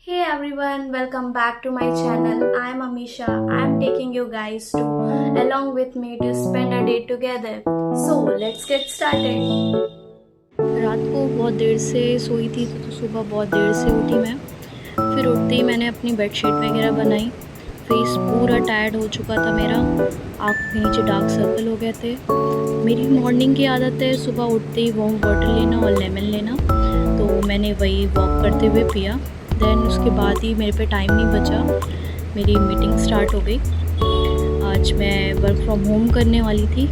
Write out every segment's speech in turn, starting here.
Hey everyone, welcome back to my channel. I'm Amisha. I'm taking you guys to along with me to spend a day together. So let's get started. रात को बहुत देर से सोई थी तो सुबह बहुत देर से उठी मैं। फिर उठते ही मैंने अपनी बेडशीट वगैरह बनाई। फेस पूरा टायर्ड हो चुका था मेरा, आँख के नीचे डार्क सर्कल हो गए थे। मेरी मॉर्निंग की आदत है सुबह उठते ही वार्म वाटर लेना और लेमन लेना, तो मैंने वही वॉक करते हुए पिया। देन उसके बाद ही मेरे पे टाइम नहीं बचा, मेरी मीटिंग स्टार्ट हो गई। आज मैं वर्क फ्रॉम होम करने वाली थी।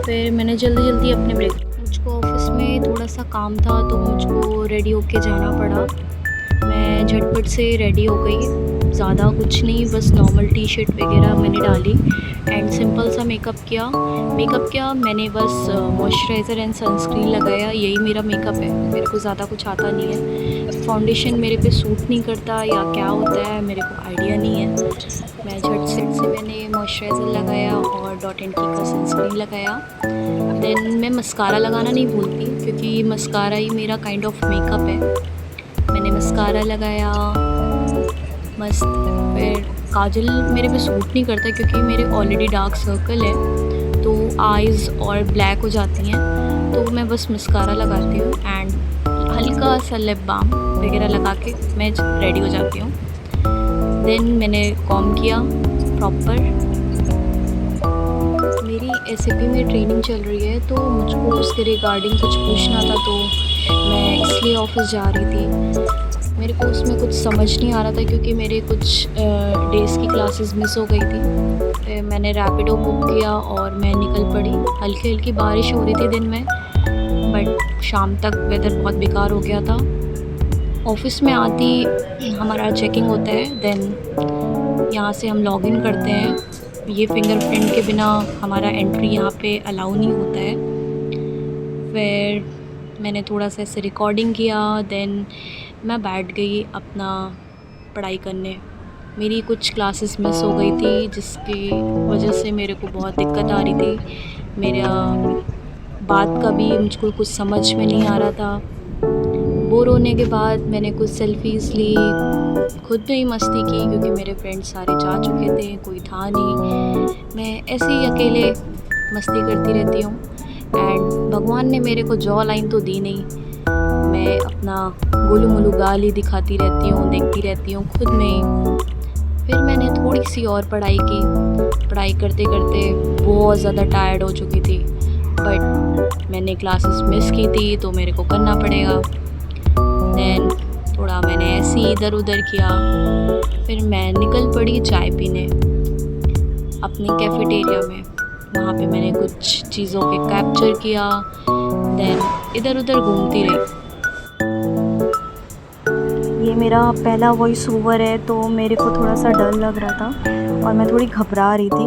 फिर मैंने जल्दी जल्दी अपने ब्रेक मुझको ऑफिस में थोड़ा सा काम था तो मुझको रेडी होके जाना पड़ा। मैं झटपट से रेडी हो गई, ज़्यादा कुछ नहीं, बस नॉर्मल टी शर्ट वगैरह मैंने डाली एंड सिंपल सा मेकअप किया मैंने। बस मॉइस्चराइज़र एंड सनस्क्रीन लगाया, यही मेरा मेकअप है। मेरे को ज़्यादा कुछ आता नहीं है, फाउंडेशन मेरे पे सूट नहीं करता या क्या होता है मेरे को आइडिया नहीं है। मैं झट से मैंने मॉइस्चराइज़र लगाया और डॉट एंड की का सनस्क्रीन लगाया। देन मैं मस्कारा लगाना नहीं भूलती क्योंकि मस्कारा ही मेरा काइंड ऑफ मेकअप है। मैंने मस्कारा लगाया मस्त। फिर काजल मेरे पे सूट नहीं करता क्योंकि मेरे ऑलरेडी डार्क सर्कल है तो आइज़ और ब्लैक हो जाती हैं, तो मैं बस मस्कारा लगाती हूँ एंड हल्का सा लिप बाम वगैरह लगा के मैं रेडी हो जाती हूँ। देन मैंने कॉम किया प्रॉपर। मेरी एसएपी में ट्रेनिंग चल रही है तो मुझको उसके रिगार्डिंग कुछ पूछना था, तो मैं इसलिए ऑफिस जा रही थी। मेरे को उसमें कुछ समझ नहीं आ रहा था क्योंकि मेरे कुछ डेज़ की क्लासेस मिस हो गई थी। फिर मैंने रैपिडो बुक किया और मैं निकल पड़ी। हल्की हल्की बारिश हो रही थी दिन में, बट शाम तक वेदर बहुत बेकार हो गया था। ऑफिस में आती हमारा चेकिंग होता है, देन यहाँ से हम लॉगिन करते हैं। ये फिंगरप्रिंट के बिना हमारा एंट्री यहाँ पे अलाउ नहीं होता है। फिर मैंने थोड़ा सा ऐसे रिकॉर्डिंग किया, देन मैं बैठ गई अपना पढ़ाई करने। मेरी कुछ क्लासेस मिस हो गई थी जिसकी वजह से मेरे को बहुत दिक्कत आ रही थी। मेरा बात का भी मुझको कुछ समझ में नहीं आ रहा था। बोर होने के बाद मैंने कुछ सेल्फ़ीज़ ली, खुद में ही मस्ती की क्योंकि मेरे फ्रेंड्स सारे जा चुके थे, कोई था नहीं। मैं ऐसे ही अकेले मस्ती करती रहती हूँ एंड भगवान ने मेरे को जॉ लाइन तो दी नहीं। मैं अपना गोलू मोलू गाल ही दिखाती रहती हूँ, देखती रहती हूँ खुद में ही। फिर मैंने थोड़ी सी और पढ़ाई की। पढ़ाई करते करते बहुत ज़्यादा टायर्ड हो चुकी थी, बट मैंने क्लासेस मिस की थी तो मेरे को करना पड़ेगा। देन थोड़ा मैंने ऐसे ही इधर उधर किया। फिर मैं निकल पड़ी चाय पीने अपनी कैफ़ेटेरिया में। वहाँ पे मैंने कुछ चीज़ों के कैप्चर किया, देन इधर उधर घूमती रही। ये मेरा पहला वॉइस ओवर है तो मेरे को थोड़ा सा डर लग रहा था और मैं थोड़ी घबरा रही थी।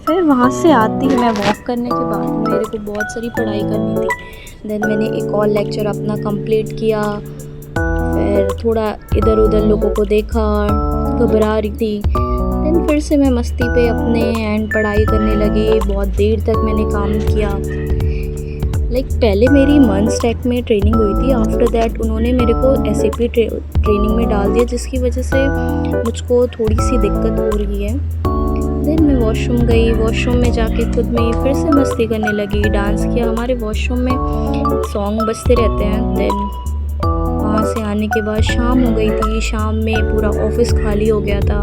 फिर वहाँ से आती मैं वॉक करने के बाद मेरे को बहुत सारी पढ़ाई करनी थी। देन मैंने एक और लेक्चर अपना कंप्लीट किया। फिर थोड़ा इधर उधर लोगों को देखा, घबरा रही थी। देन फिर से मैं मस्ती पे अपने एंड पढ़ाई करने लगी। बहुत देर तक मैंने काम किया। पहले मेरी मंथ्स टेक में ट्रेनिंग हुई थी, आफ्टर दैट उन्होंने मेरे को एसएपी ट्रेनिंग में डाल दिया जिसकी वजह से मुझको थोड़ी सी दिक्कत हो रही है। देन मैं वॉशरूम गई, वॉशरूम में जाके खुद में ही फिर से मस्ती करने लगी, डांस किया। हमारे वॉशरूम में सॉन्ग बजते रहते हैं। देन वहाँ से आने के बाद शाम हो गई थी। शाम में पूरा ऑफिस खाली हो गया था।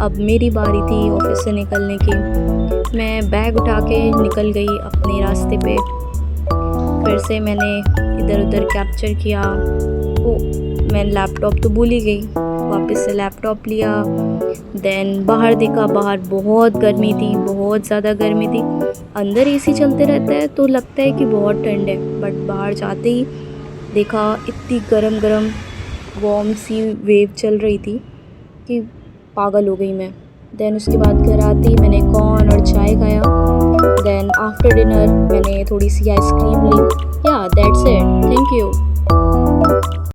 अब मेरी बारी थी ऑफिस से निकलने की। मैं बैग उठा के निकल गई अपने रास्ते पे। फिर से मैंने इधर उधर कैप्चर किया। मैं लैपटॉप तो भूल ही गई, वापस से लैपटॉप लिया। देन बाहर देखा, बाहर बहुत गर्मी थी, बहुत ज़्यादा गर्मी थी। अंदर एसी चलते रहता है तो लगता है कि बहुत ठंड है, बट बाहर जाते ही देखा इतनी गरम गरम वार्म सी वेव चल रही थी कि पागल हो गई मैं। देन उसके बाद घर आते ही मैंने कॉर्न और चाय खाया। देन आफ्टर डिनर मैंने थोड़ी सी आइसक्रीम ली। या दैट्स इट, थैंक यू।